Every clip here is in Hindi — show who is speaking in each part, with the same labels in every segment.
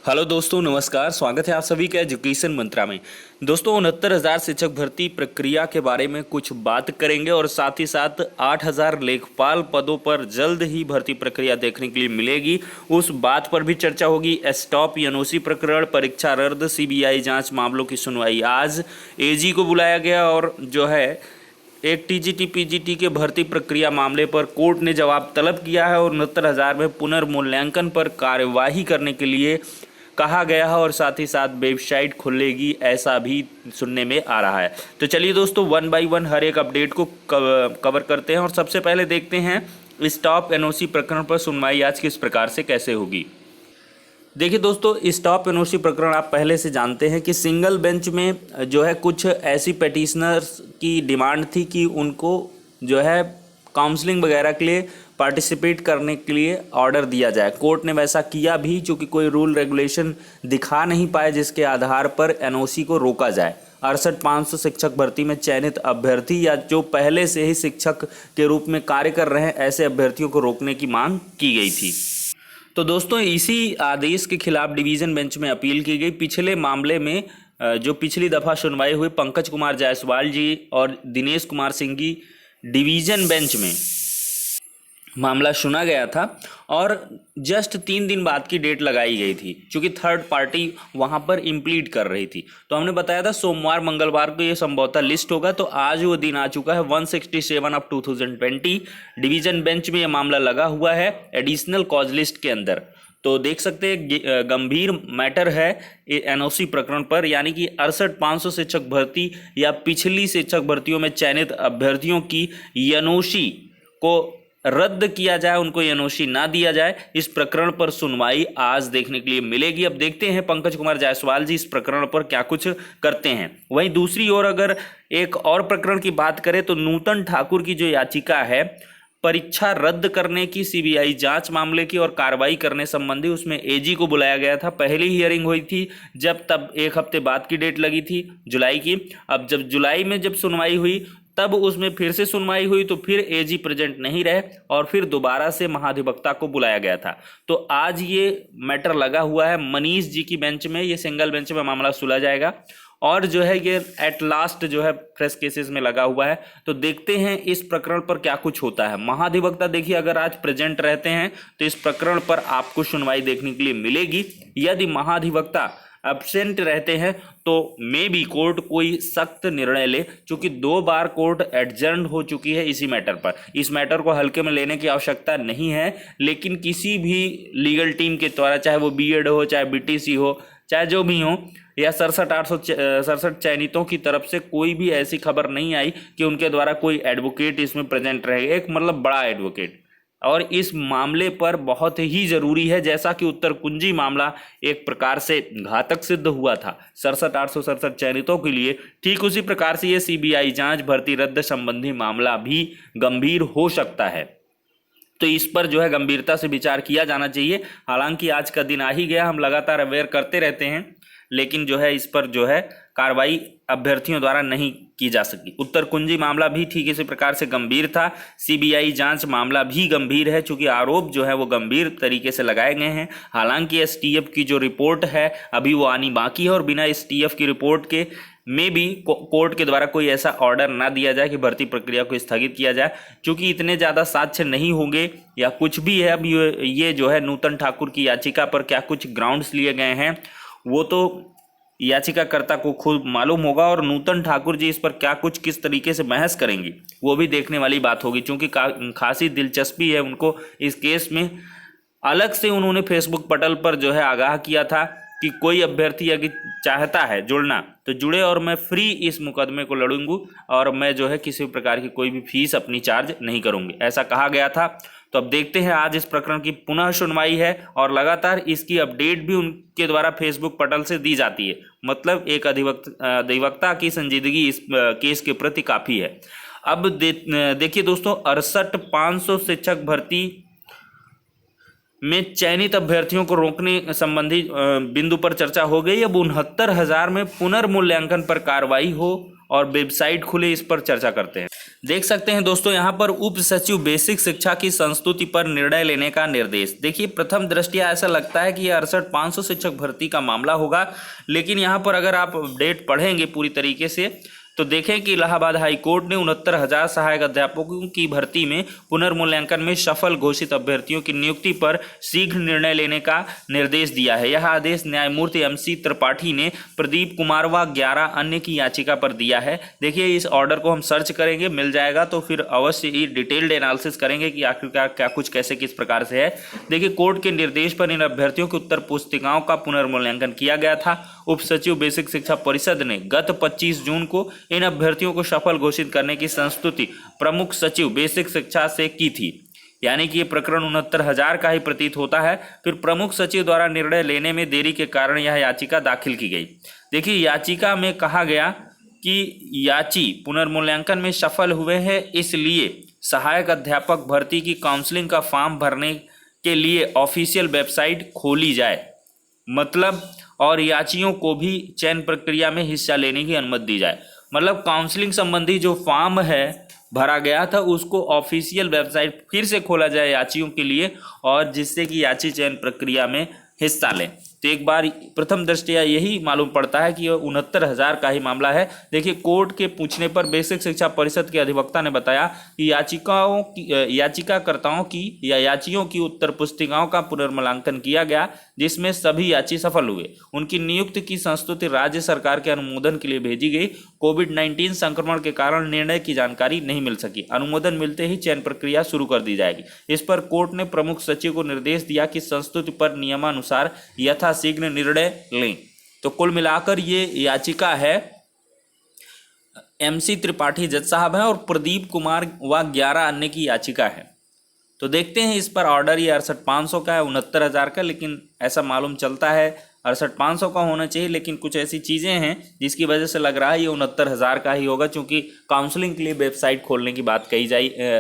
Speaker 1: हेलो दोस्तों, नमस्कार। स्वागत है आप सभी का एजुकेशन मंत्रा में। दोस्तों, 69,000 शिक्षक भर्ती प्रक्रिया के बारे में कुछ बात करेंगे और साथ ही साथ 8,000 लेखपाल पदों पर जल्द ही भर्ती प्रक्रिया देखने के लिए मिलेगी। उस बात पर भी चर्चा होगी। स्टॉप एनओसी प्रकरण, परीक्षा रद्द, सीबीआई जांच मामलों की सुनवाई आज, एजी को बुलाया गया और जो है एक टीजीटी पीजीटी के भर्ती प्रक्रिया मामले पर कोर्ट ने जवाब तलब किया है और 69,000 में पुनर्मूल्यांकन पर कार्यवाही करने के लिए कहा गया है और साथ ही साथ वेबसाइट खुलेगी, ऐसा भी सुनने में आ रहा है। तो चलिए दोस्तों, वन बाय वन हर एक अपडेट को कवर करते हैं और सबसे पहले देखते हैं स्टॉप एनओसी प्रकरण पर सुनवाई आज किस प्रकार से कैसे होगी। देखिए दोस्तों, स्टॉप एनओसी प्रकरण आप पहले से जानते हैं कि सिंगल बेंच में जो है कुछ ऐसी पेटिशनर्स की डिमांड थी कि उनको जो है काउंसलिंग वगैरह के लिए पार्टिसिपेट करने के लिए ऑर्डर दिया जाए। कोर्ट ने वैसा किया भी, चूँकि कोई रूल रेगुलेशन दिखा नहीं पाए जिसके आधार पर एनओसी को रोका जाए। 68,500 शिक्षक भर्ती में चयनित अभ्यर्थी या जो पहले से ही शिक्षक के रूप में कार्य कर रहे हैं, ऐसे अभ्यर्थियों को रोकने की मांग की गई थी। तो दोस्तों, इसी आदेश के खिलाफ डिवीज़न बेंच में अपील की गई। पिछले मामले में जो पिछली दफ़ा सुनवाई हुई, पंकज कुमार जायसवाल जी और दिनेश कुमार सिंह की डिवीज़न बेंच में मामला सुना गया था और जस्ट 3 दिन बाद की डेट लगाई गई थी, क्योंकि थर्ड पार्टी वहां पर इम्प्लीड कर रही थी। तो हमने बताया था सोमवार मंगलवार को ये संभवतः लिस्ट होगा। तो आज वो दिन आ चुका है, 167 ऑफ 2020 डिवीज़न बेंच में ये मामला लगा हुआ है एडिशनल कॉज लिस्ट के अंदर। तो देख सकते हैं गंभीर मैटर है एनओसी प्रकरण पर, यानी कि 68,500 शिक्षक भर्ती या पिछली शिक्षक भर्तियों में चयनित अभ्यर्थियों की एनओसी को रद्द किया जाए, उनको एनओसी ना दिया जाए। इस प्रकरण पर सुनवाई आज देखने के लिए मिलेगी। अब देखते हैं पंकज कुमार जायसवाल जी इस प्रकरण पर क्या कुछ करते हैं। वहीं दूसरी ओर अगर एक और प्रकरण की बात करें तो नूतन ठाकुर की जो याचिका है परीक्षा रद्द करने की, सीबीआई जांच मामले की और कार्रवाई करने संबंधी, उसमें एजी को बुलाया गया था। पहली हियरिंग हुई थी तब 1 हफ्ते बाद की डेट लगी थी जुलाई की। अब जब जुलाई में जब सुनवाई हुई तब उसमें फिर से सुनवाई हुई तो फिर एजी प्रेजेंट नहीं रहे और फिर दोबारा से महाधिवक्ता को बुलाया गया था। तो आज ये मैटर लगा हुआ है मनीष जी की बेंच में, ये सिंगल बेंच में मामला सुलझा जाएगा और जो है ये एट लास्ट जो है फ्रेश केसेस में लगा हुआ है। तो देखते हैं इस प्रकरण पर क्या कुछ होता है। महाधिवक्ता देखिए अगर आज प्रेजेंट रहते हैं तो इस प्रकरण पर आपको सुनवाई देखने के लिए मिलेगी। यदि महाधिवक्ता एब्सेंट रहते हैं तो मे बी कोर्ट कोई सख्त निर्णय ले, क्योंकि 2 बार कोर्ट एडजर्न हो चुकी है इसी मैटर पर। इस मैटर को हल्के में लेने की आवश्यकता नहीं है, लेकिन किसी भी लीगल टीम के द्वारा, चाहे वो बीएड हो, चाहे बीटीसी हो, चाहे जो भी हो, या 67,867 चयनितों की तरफ से कोई भी ऐसी खबर नहीं आई कि उनके द्वारा कोई एडवोकेट इसमें प्रेजेंट रहेगा, एक मतलब बड़ा एडवोकेट। और इस मामले पर बहुत ही जरूरी है, जैसा कि उत्तर कुंजी मामला एक प्रकार से घातक सिद्ध हुआ था 67,867 चयनितों के लिए, ठीक उसी प्रकार से ये सीबीआई जांच भर्ती रद्द संबंधी मामला भी गंभीर हो सकता है। तो इस पर जो है गंभीरता से विचार किया जाना चाहिए। हालांकि आज का दिन आ ही गया, हम लगातार अवेयर करते रहते हैं, लेकिन जो है इस पर जो है कार्रवाई अभ्यर्थियों द्वारा नहीं की जा सकी। उत्तर कुंजी मामला भी ठीक इसी प्रकार से गंभीर था। सीबीआई जांच मामला भी गंभीर है, चूंकि आरोप जो है वो गंभीर तरीके से लगाए गए हैं। हालांकि एसटीएफ की जो रिपोर्ट है अभी वो आनी बाकी है और बिना एसटीएफ की रिपोर्ट के में भी कोर्ट के द्वारा कोई ऐसा ऑर्डर ना दिया जाए कि भर्ती प्रक्रिया को स्थगित किया जाए, क्योंकि इतने ज़्यादा साक्ष्य नहीं होंगे या कुछ भी है। अब ये जो है नूतन ठाकुर की याचिका पर क्या कुछ ग्राउंड्स लिए गए हैं वो तो याचिकाकर्ता को खुद मालूम होगा, और नूतन ठाकुर जी इस पर क्या कुछ किस तरीके से बहस करेंगी वो भी देखने वाली बात होगी, क्योंकि खासी दिलचस्पी है उनको इस केस में। अलग से उन्होंने फेसबुक पटल पर जो है आगाह किया था कि कोई अभ्यर्थी अगर चाहता है जुड़ना तो जुड़े और मैं फ्री इस मुकदमे को लड़ूंगी और मैं जो है किसी प्रकार की कोई भी फीस अपनी चार्ज नहीं करूंगी, ऐसा कहा गया था। तो अब देखते हैं, आज इस प्रकरण की पुनः सुनवाई है और लगातार इसकी अपडेट भी उनके द्वारा फेसबुक पटल से दी जाती है। मतलब एक अधिवक्ता की संजीदगी इस केस के प्रति काफ़ी है। अब देखिए दोस्तों, 68,500 शिक्षक भर्ती में चयनित अभ्यर्थियों को रोकने संबंधी बिंदु पर चर्चा हो गई। अब 69,000 में पुनर्मूल्यांकन पर कार्रवाई हो और वेबसाइट खुले, इस पर चर्चा करते हैं। देख सकते हैं दोस्तों यहाँ पर उप सचिव बेसिक शिक्षा की संस्तुति पर निर्णय लेने का निर्देश। देखिए प्रथम दृष्टया ऐसा लगता है कि यह 68,500 शिक्षक भर्ती का मामला होगा, लेकिन यहाँ पर अगर आप अपडेट पढ़ेंगे पूरी तरीके से तो देखें कि इलाहाबाद हाई कोर्ट ने 69,000 सहायक अध्यापकों की भर्ती में पुनर्मूल्यांकन में सफल घोषित अभ्यर्थियों की नियुक्ति पर शीघ्र निर्णय लेने का निर्देश दिया है। यह आदेश न्यायमूर्ति MC त्रिपाठी ने प्रदीप कुमार व 11 अन्य की याचिका पर दिया है। देखिए इस ऑर्डर को हम सर्च करेंगे, मिल जाएगा तो फिर अवश्य ही डिटेल्ड एनालिसिस करेंगे कि आखिरकार क्या कुछ कैसे किस प्रकार से है। देखिए कोर्ट के निर्देश पर इन अभ्यर्थियों की उत्तर पुस्तिकाओं का पुनर्मूल्यांकन किया गया था। उप सचिव बेसिक शिक्षा परिषद ने गत 25 जून को इन अभ्यर्थियों को सफल घोषित करने की संस्तुति प्रमुख सचिव बेसिक शिक्षा से की थी। यानी कि ये प्रकरण 69,000 का ही प्रतीत होता है। फिर प्रमुख सचिव द्वारा निर्णय लेने में देरी के कारण यह याचिका दाखिल की गई। देखिए याचिका में कहा गया कि याची पुनर्मूल्यांकन में सफल हुए हैं, इसलिए सहायक अध्यापक भर्ती की काउंसलिंग का फॉर्म भरने के लिए ऑफिशियल वेबसाइट खोली जाए, मतलब और याचियों को भी चयन प्रक्रिया में हिस्सा लेने की अनुमति दी जाए। मतलब काउंसलिंग संबंधी जो फॉर्म है भरा गया था उसको ऑफिशियल वेबसाइट फिर से खोला जाए याचियों के लिए, और जिससे कि याची चयन प्रक्रिया में हिस्सा लें। तो एक बार प्रथम दृष्टया यही मालूम पड़ता है कि यह 69,000 का ही मामला है। देखिए कोर्ट के पूछने पर बेसिक शिक्षा परिषद के अधिवक्ता ने बताया कि याचिकाकर्ताओं की या याचियों की उत्तर पुस्तिकाओं का पुनर्मूल्यांकन किया गया, जिसमें सभी याची सफल हुए। उनकी नियुक्ति की संस्तुति राज्य सरकार के अनुमोदन के लिए भेजी गई। कोविड-19 संक्रमण के कारण निर्णय की जानकारी नहीं मिल सकी। अनुमोदन मिलते ही चयन प्रक्रिया शुरू कर दी जाएगी। इस पर कोर्ट ने प्रमुख सचिव को निर्देश दिया कि संस्तुति पर नियमानुसार यथाशीघ्र निर्णय लें। तो कुल मिलाकर ये याचिका है MC त्रिपाठी जज साहब है और प्रदीप कुमार व 11 अन्य की याचिका है। तो देखते हैं इस पर ऑर्डर। ये 68,500 का है, 69,000 का, लेकिन ऐसा मालूम चलता है 68,500 का होना चाहिए, लेकिन कुछ ऐसी चीज़ें हैं जिसकी वजह से लग रहा है ये 69,000 का ही होगा, क्योंकि काउंसलिंग के लिए वेबसाइट खोलने की बात कही जा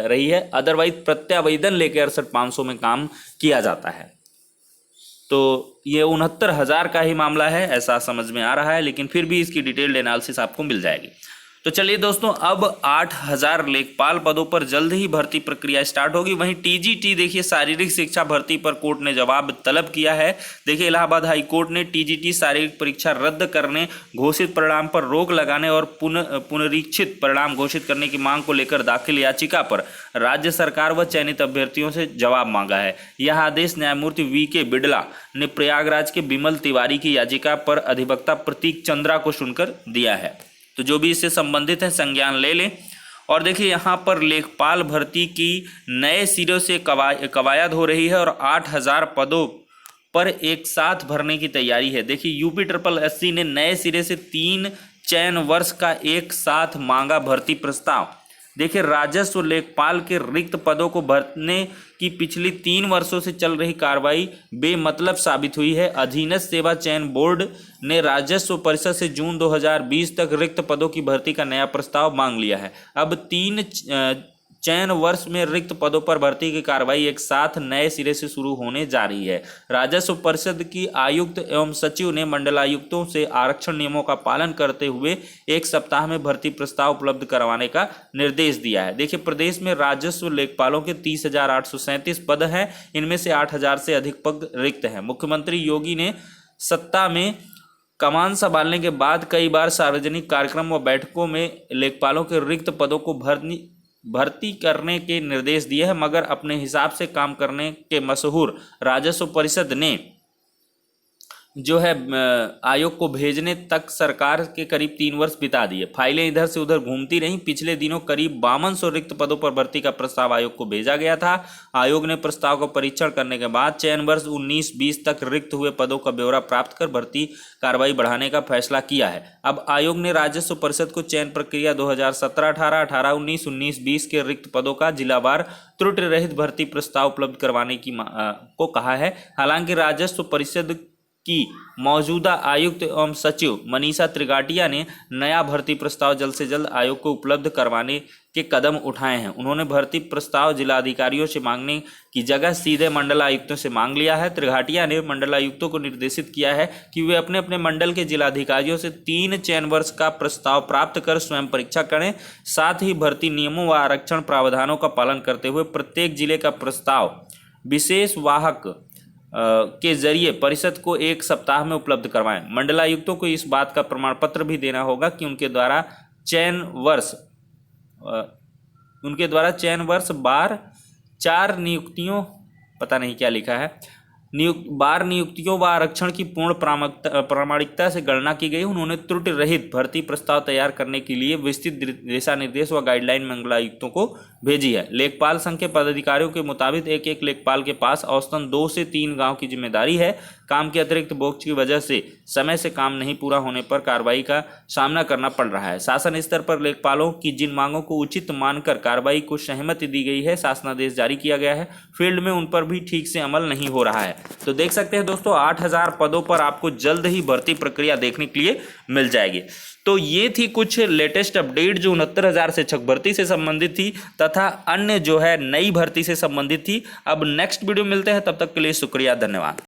Speaker 1: रही है। अदरवाइज प्रत्यावेदन लेकर 68,500 में काम किया जाता है। तो ये 69,000 का ही मामला है ऐसा समझ में आ रहा है, लेकिन फिर भी इसकी डिटेल्ड एनालिसिस आपको मिल जाएगी। तो चलिए दोस्तों, अब 8,000 लेखपाल पदों पर जल्द ही भर्ती प्रक्रिया स्टार्ट होगी। वहीं TGT देखिए शारीरिक शिक्षा भर्ती पर कोर्ट ने जवाब तलब किया है। देखिए इलाहाबाद हाई कोर्ट ने TGT शारीरिक परीक्षा रद्द करने, घोषित परिणाम पर रोक लगाने और पुनरीक्षित परिणाम घोषित करने की मांग को लेकर दाखिल याचिका पर राज्य सरकार व चयनित अभ्यर्थियों से जवाब मांगा है। यह आदेश न्यायमूर्ति VK बिड़ला ने प्रयागराज के बिमल तिवारी की याचिका पर अधिवक्ता प्रतीक चंद्रा को सुनकर दिया है। तो जो भी इससे संबंधित है संज्ञान ले लें। और देखिए यहाँ पर लेखपाल भर्ती की नए सिरे से कवायद हो रही है और 8,000 पदों पर एक साथ भरने की तैयारी है। देखिए UPSSC ने नए सिरे से 3 चयन वर्ष का एक साथ मांगा भर्ती प्रस्ताव। देखिए राजस्व लेखपाल के रिक्त पदों को भरने की पिछली 3 वर्षों से चल रही कार्रवाई बेमतलब साबित हुई है। अधीनस्थ सेवा चयन बोर्ड ने राजस्व परिषद से जून 2020 तक रिक्त पदों की भर्ती का नया प्रस्ताव मांग लिया है। अब 3 चयन वर्ष में रिक्त पदों पर भर्ती की कार्रवाई एक साथ नए सिरे से शुरू होने जा रही है। राजस्व परिषद की आयुक्त एवं सचिव ने मंडलायुक्तों से आरक्षण नियमों का पालन करते हुए 1 सप्ताह में भर्ती प्रस्ताव उपलब्ध करवाने का निर्देश दिया है। देखिए प्रदेश में राजस्व लेखपालों के 30,837 पद हैं, इनमें से 8,000 से अधिक पद रिक्त हैं। मुख्यमंत्री योगी ने सत्ता में कमान संभालने के बाद कई बार सार्वजनिक कार्यक्रम व बैठकों में लेखपालों के रिक्त पदों को भर्ती करने के निर्देश दिए हैं, मगर अपने हिसाब से काम करने के मशहूर राजस्व परिषद ने जो है आयोग को भेजने तक सरकार के करीब 3 वर्ष बिता दिए। फाइलें इधर से उधर घूमती रहीं। पिछले दिनों करीब 5200 रिक्त पदों पर भर्ती का प्रस्ताव आयोग को भेजा गया था। आयोग ने प्रस्ताव का परीक्षण करने के बाद चयन वर्ष 19-20 तक रिक्त हुए पदों का ब्यौरा प्राप्त कर भर्ती कार्रवाई बढ़ाने का फैसला किया है। अब आयोग ने राजस्व परिषद को चयन प्रक्रिया 2017-18, 18-19, 19-20 के रिक्त पदों का जिलावार त्रुटि रहित भर्ती प्रस्ताव उपलब्ध करवाने की को कहा है। हालांकि राजस्व परिषद कि मौजूदा आयुक्त एवं सचिव मनीषा त्रिगाटिया ने नया भर्ती प्रस्ताव जल्द से जल्द आयोग को उपलब्ध करवाने के कदम उठाए हैं। उन्होंने भर्ती प्रस्ताव जिलाधिकारियों से मांगने की जगह सीधे मंडल आयुक्तों से मांग लिया है। त्रिगाटिया ने मंडल आयुक्तों को निर्देशित किया है कि वे अपने अपने मंडल के जिलाधिकारियों से 3 चयन वर्ष का प्रस्ताव प्राप्त कर स्वयं परीक्षा करें। साथ ही भर्ती नियमों व आरक्षण प्रावधानों का पालन करते हुए प्रत्येक जिले का प्रस्ताव विशेष वाहक के जरिए परिषद को 1 सप्ताह में उपलब्ध करवाएं। मंडलायुक्तों को इस बात का प्रमाण पत्र भी देना होगा कि उनके द्वारा चयन वर्ष बार 4 नियुक्तियों, पता नहीं क्या लिखा है, बार नियुक्तियों व आरक्षण की पूर्ण प्रामाणिकता से गणना की गई। उन्होंने त्रुटि रहित भर्ती प्रस्ताव तैयार करने के लिए विस्तृत दिशा निर्देश व गाइडलाइन मंडलायुक्तों को भेजी है। लेखपाल संघ के पदाधिकारियों के मुताबिक एक लेखपाल के पास औसतन 2 से 3 गांव की जिम्मेदारी है। काम के अतिरिक्त बोझ की वजह से समय से काम नहीं पूरा होने पर कार्रवाई का सामना करना पड़ रहा है। शासन स्तर पर लेखपालों की जिन मांगों को उचित मानकर कार्रवाई को सहमति दी गई है, शासनादेश जारी किया गया है, फील्ड में उन पर भी ठीक से अमल नहीं हो रहा है। तो देख सकते हैं दोस्तों, 8000 पदों पर आपको जल्द ही भर्ती प्रक्रिया देखने के लिए मिल जाएगी। तो ये थी कुछ लेटेस्ट अपडेट जो 69,000 शिक्षक भर्ती से संबंधित थी तथा अन्य जो है नई भर्ती से संबंधित थी। अब नेक्स्ट वीडियो मिलते हैं, तब तक के लिए शुक्रिया, धन्यवाद।